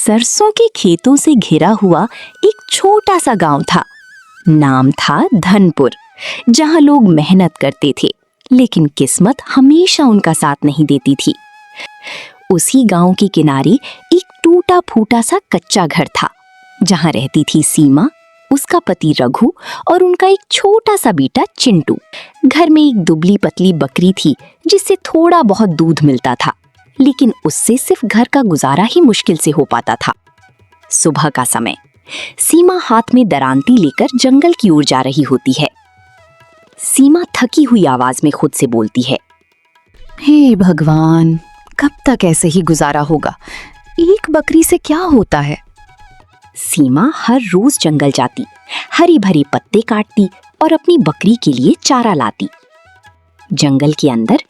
सरसों के खेतों से घिरा हुआ एक छोटा सा गांव था। नाम था धनपुर, जहां लोग मेहनत करते थे, लेकिन किस्मत हमेशा उनका साथ नहीं देती थी। उसी गांव के किनारे एक टूटा फूटा सा कच्चा घर था, जहां रहती थी सीमा, उसका पति रघु और उनका एक छोटा सा बेटा चिंटू। घर में एक दुबली पतली बकरी थी, जिससे थोड़ा बहुत दूध मिलता था, लेकिन उससे सिर्फ घर का गुजारा ही मुश्किल से हो पाता था। सुबह का समय, सीमा हाथ में दरांती लेकर जंगल की ओर जा रही होती है। सीमा थकी हुई आवाज में खुद से बोलती है, हे भगवान, कब तक ऐसे ही गुजारा होगा? एक बकरी से क्या होता है? सीमा हर रोज जंगल जाती, हरी भरी पत्ते काटती और अपनी बकरी के लिए चारा लाती। जंगल के अंदर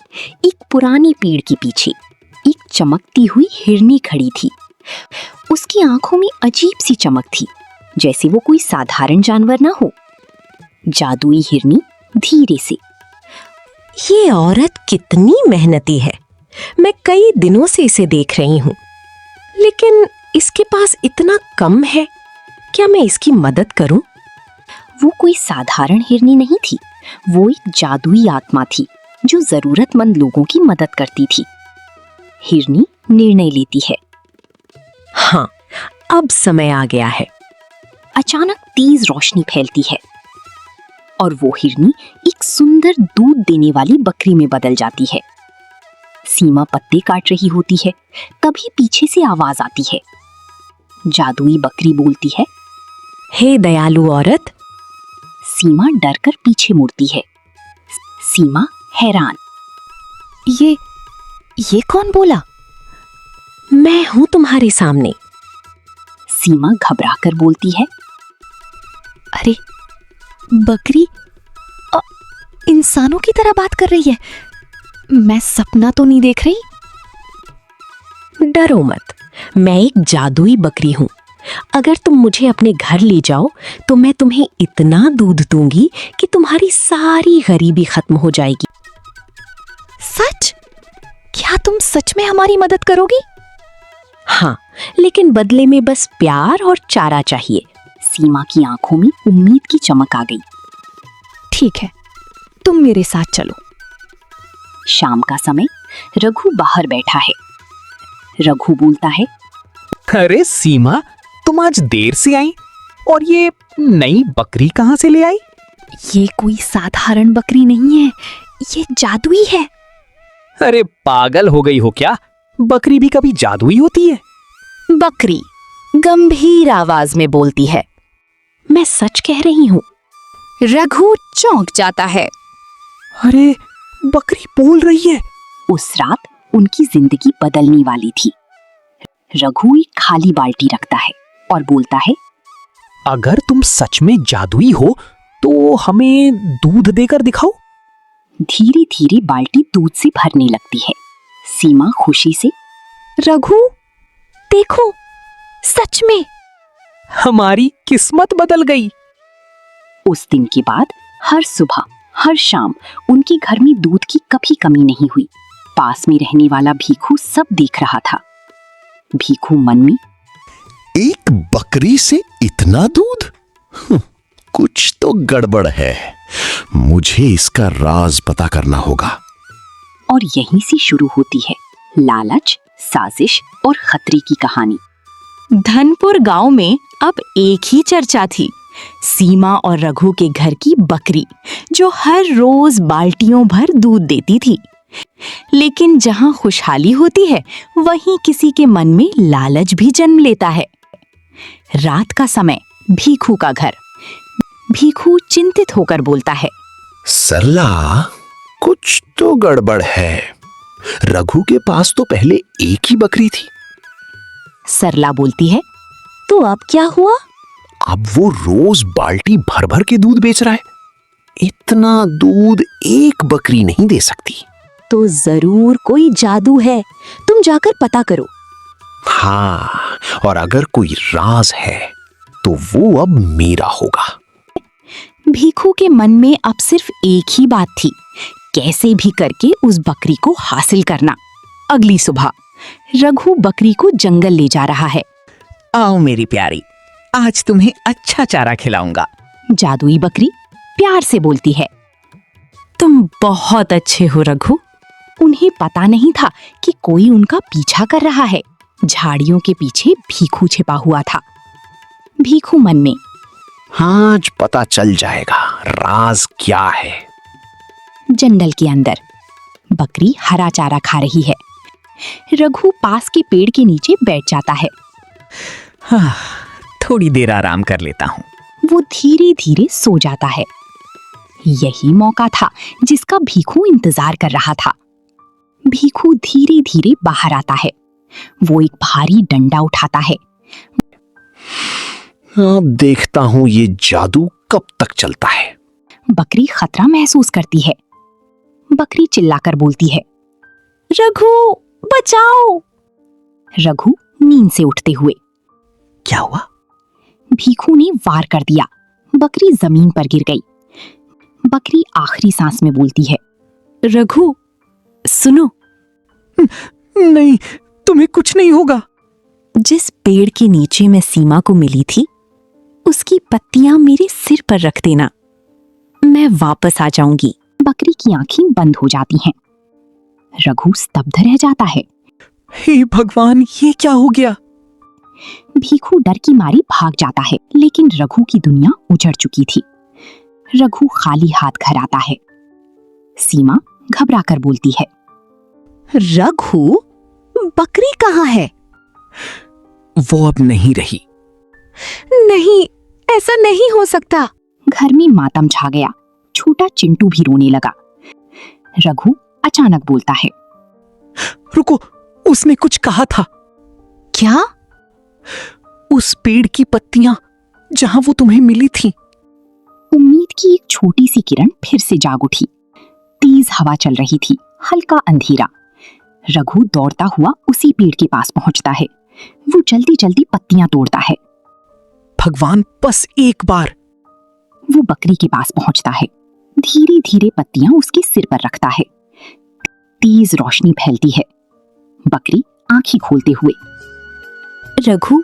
एक पुरानी पेड़ के पीछे एक चमकती हुई हिरनी खड़ी थी। उसकी आंखों में अजीब सी चमक थी, जैसे वो कोई साधारण जानवर ना हो। जादुई हिरनी धीरे से, ये औरत कितनी मेहनती है, मैं कई दिनों से इसे देख रही हूँ, लेकिन इसके पास इतना कम है, क्या मैं इसकी मदद करूं? वो कोई साधारण हिरनी नहीं थी, वो एक जादुई आत्मा थी जो जरूरतमंद लोगों की मदद करती थी। हिरनी निर्णय लेती है। हाँ, अब समय आ गया है। अचानक तेज रोशनी फैलती है और वो हिरनी एक सुंदर दूध देने वाली बकरी में बदल जाती है। सीमा पत्ते काट रही होती है, तभी पीछे से आवाज आती है। जादुई बकरी बोलती है, हे दयालु औरत। सीमा डरकर पीछे मुड़ती है। सीमा हैरान, ये कौन बोला? मैं हूं तुम्हारे सामने। सीमा घबराकर बोलती है, अरे बकरी इंसानों की तरह बात कर रही है। मैं सपना तो नहीं देख रही? डरो मत, मैं एक जादुई बकरी हूँ। अगर तुम मुझे अपने घर ले जाओ तो मैं तुम्हें इतना दूध दूंगी कि तुम्हारी सारी गरीबी खत्म हो जाएगी। सच? क्या तुम सच में हमारी मदद करोगी? हाँ, लेकिन बदले में बस प्यार और चारा चाहिए। सीमा की आंखों में उम्मीद की चमक आ गई। ठीक है, तुम मेरे साथ चलो। शाम का समय, रघु बाहर बैठा है। रघु बोलता है, अरे सीमा, तुम आज देर से आई और ये नई बकरी कहाँ से ले आई? ये कोई साधारण बकरी नहीं है, ये जादुई है। अरे पागल हो गई हो क्या? बकरी भी कभी जादुई होती है? बकरी गंभीर आवाज में बोलती है। मैं सच कह रही हूँ। रघु चौंक जाता है। अरे बकरी बोल रही है। उस रात उनकी जिंदगी बदलने वाली थी। रघु एक खाली बाल्टी रखता है और बोलता है, अगर तुम सच में जादुई हो तो हमें दूध देकर दिखाओ। धीरे धीरे बाल्टी दूध से भरने लगती है। सीमा खुशी से, रघु देखो, सच में हमारी किस्मत बदल गई। उस दिन के बाद हर सुबह हर शाम उनके घर में दूध की कभी कमी नहीं हुई। पास में रहने वाला भीखू सब देख रहा था। भीखू मन में, एक बकरी से इतना दूध? कुछ तो गड़बड़ है, मुझे इसका राज पता करना होगा। और यहीं से शुरू होती है लालच, साजिश और खतरे की कहानी। धनपुर गांव में अब एक ही चर्चा थी, सीमा और रघु के घर की बकरी, जो हर रोज बाल्टियों भर दूध देती थी। लेकिन जहां खुशहाली होती है, वहीं किसी के मन में लालच भी जन्म लेता है। रात का समय, भीखू का घर। भीखू चिंतित होकर बोलता है, सरला, कुछ तो गड़बड़ है। रघु के पास तो पहले एक ही बकरी थी। सरला बोलती है, तो अब क्या हुआ? अब वो रोज बाल्टी भर भर के दूध बेच रहा है। इतना दूध एक बकरी नहीं दे सकती। तो जरूर कोई जादू है, तुम जाकर पता करो। हाँ, और अगर कोई राज है तो वो अब मेरा होगा। भीखू के मन में अब सिर्फ एक ही बात थी, कैसे भी करके उस बकरी को हासिल करना। अगली सुबह रघु बकरी को जंगल ले जा रहा है। आओ मेरी प्यारी, आज तुम्हें अच्छा चारा खिलाऊंगा। जादुई बकरी प्यार से बोलती है। तुम बहुत अच्छे हो रघु। उन्हें पता नहीं था कि कोई उनका पीछा कर रहा है। झाड़ियों के पीछे भीखू छिपा हुआ था। भीखू मन में, आज पता चल जाएगा राज क्या है। जंगल के अंदर बकरी हरा चारा खा रही है। रघु पास के पेड़ के नीचे बैठ जाता है। हाँ, थोड़ी देर आराम कर लेता हूँ। वो धीरे धीरे सो जाता है। यही मौका था जिसका भीखू इंतजार कर रहा था। भीखू धीरे धीरे बाहर आता है। वो एक भारी डंडा उठाता है। अब देखता हूं ये जादू कब तक चलता है। बकरी खतरा महसूस करती है। बकरी चिल्लाकर बोलती है, रघु बचाओ। रघु नींद से उठते हुए, क्या हुआ? भीखू ने वार कर दिया। बकरी जमीन पर गिर गई। बकरी आखिरी सांस में बोलती है, रघु सुनो। नहीं, तुम्हें कुछ नहीं होगा। जिस पेड़ के नीचे मैं सीमा को मिली थी, उसकी पत्तियां मेरे सिर पर रख देना। मैं वापस आ जाऊंगी। बकरी की आंखें बंद हो जाती हैं। रघु स्तब्ध रह जाता है। हे भगवान, ये क्या हो गया? भीखू डर की मारी भाग जाता है, लेकिन रघु की दुनिया उजड़ चुकी थी। रघु खाली हाथ घर आता है। सीमा घबराकर बोलती है, रघु बकरी कहाँ है? वो अब नहीं रही। नहीं, ऐसा नहीं हो सकता। घर में मातम छा गया। छोटा चिंटू भी रोने लगा। रघु अचानक बोलता है, रुको, उसने कुछ कहा था। क्या? उस पेड़ की पत्तियां जहां वो तुम्हें मिली थी। उम्मीद की एक छोटी सी किरण फिर से जाग उठी। तेज हवा चल रही थी, हल्का अंधेरा। रघु दौड़ता हुआ उसी पेड़ के पास पहुंचता है। वो जल्दी जल्दी पत्तियां तोड़ता है। भगवान, बस एक बार। वो बकरी के पास पहुंचता है। धीरे धीरे पत्तियां उसके सिर पर रखता है। तेज रोशनी फैलती है। बकरी आंखें खोलते हुए, रघु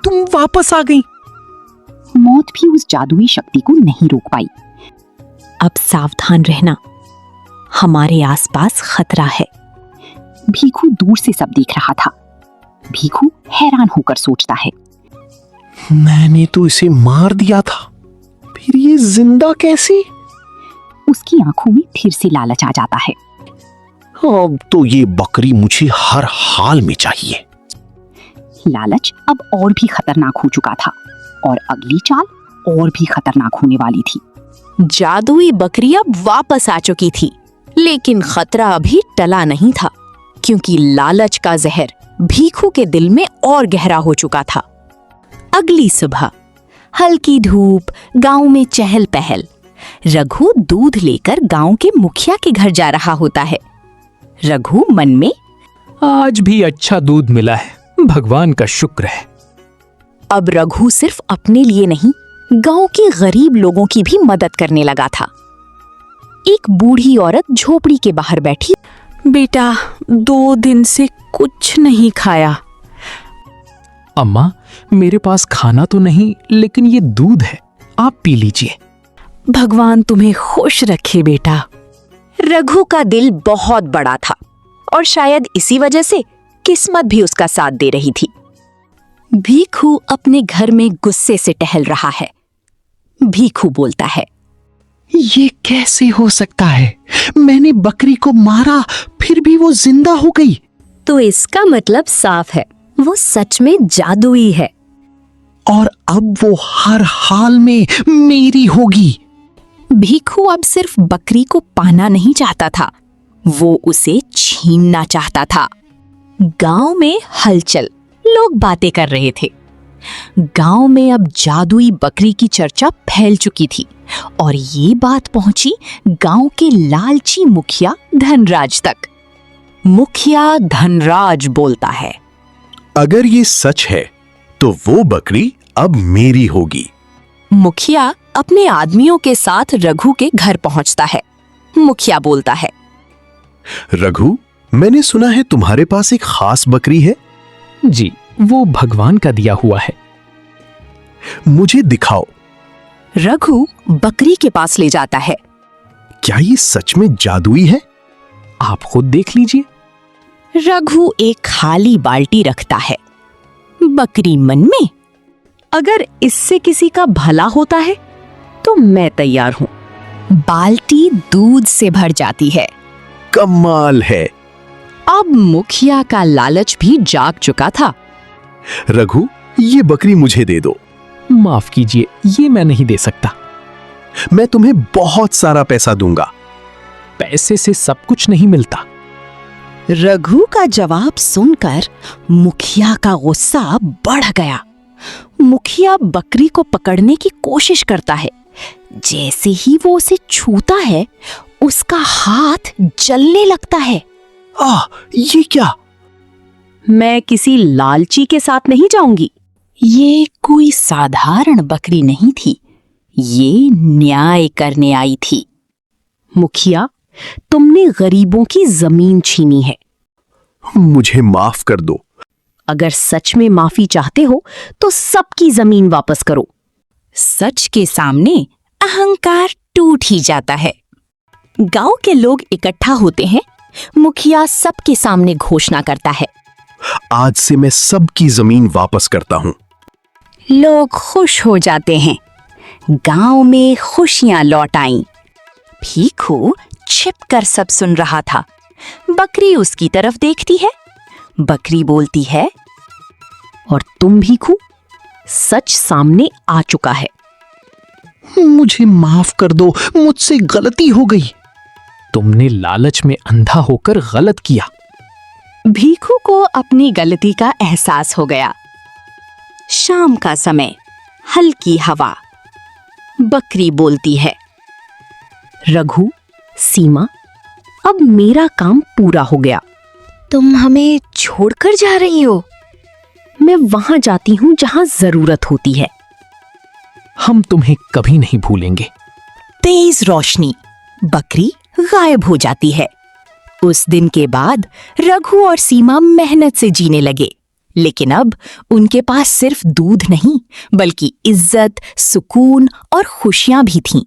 तुम वापस आ गई। मौत भी उस जादुई शक्ति को नहीं रोक पाई। अब सावधान रहना, हमारे आसपास खतरा है। भीखू दूर से सब देख रहा था। भीखू हैरान होकर सोचता है, मैंने तो इसे मार दिया था, फिर ये जिंदा कैसे? उसकी आंखों में फिर से लालच आ जाता है। अब तो ये बकरी मुझे हर हाल में चाहिए। लालच अब और भी खतरनाक हो चुका था और अगली चाल और भी खतरनाक होने वाली थी। जादुई बकरी अब वापस आ चुकी थी, लेकिन खतरा अभी टला नहीं था, क्योंकि लालच का जहर भीखू के दिल में और गहरा हो चुका था। अगली सुबह हल्की धूप, गांव में चहल पहल। रघु दूध लेकर गांव के मुखिया के घर जा रहा होता है। रघु मन में, आज भी अच्छा दूध मिला है, भगवान का शुक्र है। अब रघु सिर्फ अपने लिए नहीं, गांव के गरीब लोगों की भी मदद करने लगा था। एक बूढ़ी औरत झोपड़ी के बाहर बैठी, बेटा 2 दिन से कुछ नहीं खाया। अम्मा, मेरे पास खाना तो नहीं, लेकिन ये दूध है, आप पी लीजिए। भगवान तुम्हें खुश रखे बेटा। रघु का दिल बहुत बड़ा था और शायद इसी वजह से किस्मत भी उसका साथ दे रही थी। भीखू अपने घर में गुस्से से टहल रहा है। भीखू बोलता है, ये कैसे हो सकता है? मैंने बकरी को मारा, फिर भी वो जिंदा हो गई। तो इसका मतलब साफ है, वो सच में जादुई है। और अब वो हर हाल में मेरी होगी। भीखू अब सिर्फ बकरी को पाना नहीं चाहता था, वो उसे छीनना चाहता था। गांव में हलचल, लोग बातें कर रहे थे। गांव में अब जादुई बकरी की चर्चा फैल चुकी थी और ये बात पहुंची गांव के लालची मुखिया धनराज तक। मुखिया धनराज बोलता है, अगर ये सच है तो वो बकरी अब मेरी होगी। मुखिया अपने आदमियों के साथ रघु के घर पहुंचता है। मुखिया बोलता है, रघु, मैंने सुना है तुम्हारे पास एक खास बकरी है। जी, वो भगवान का दिया हुआ है। मुझे दिखाओ। रघु बकरी के पास ले जाता है। क्या ये सच में जादुई है? आप खुद देख लीजिए। रघु एक खाली बाल्टी रखता है। बकरी मन में, अगर इससे किसी का भला होता है तो मैं तैयार हूं। बाल्टी दूध से भर जाती है। कमाल है। अब मुखिया का लालच भी जाग चुका था। रघु, ये बकरी मुझे दे दो। माफ कीजिए, ये मैं नहीं दे सकता। मैं तुम्हें बहुत सारा पैसा दूंगा। पैसे से सब कुछ नहीं मिलता। रघु का जवाब सुनकर मुखिया का गुस्सा बढ़ गया। मुखिया बकरी को पकड़ने की कोशिश करता है। जैसे ही वो उसे छूता है, उसका हाथ जलने लगता है। ये क्या? मैं किसी लालची के साथ नहीं जाऊंगी। ये कोई साधारण बकरी नहीं थी, ये न्याय करने आई थी। मुखिया, तुमने गरीबों की जमीन छीनी है। मुझे माफ कर दो। अगर सच में माफी चाहते हो तो सबकी जमीन वापस करो। सच के सामने अहंकार टूट ही जाता है। गांव के लोग इकट्ठा होते हैं। मुखिया सबके सामने घोषणा करता है, आज से मैं सबकी जमीन वापस करता हूं। लोग खुश हो जाते हैं। गांव में खुशियां लौट आईं। भीखू छिपकर सब सुन रहा था। बकरी उसकी तरफ देखती है। बकरी बोलती है, और तुम भीखू, सच सामने आ चुका है। मुझे माफ कर दो, मुझसे गलती हो गई। तुमने लालच में अंधा होकर गलत किया। भीखू को अपनी गलती का एहसास हो गया। शाम का समय, हल्की हवा। बकरी बोलती है, रघु, सीमा, अब मेरा काम पूरा हो गया। तुम हमें छोड़कर जा रही हो? मैं वहां जाती हूं जहां जरूरत होती है। हम तुम्हें कभी नहीं भूलेंगे। तेज रोशनी, बकरी गायब हो जाती है। उस दिन के बाद रघु और सीमा मेहनत से जीने लगे। लेकिन अब उनके पास सिर्फ दूध नहीं, बल्कि इज्जत, सुकून और खुशियां भी थीं।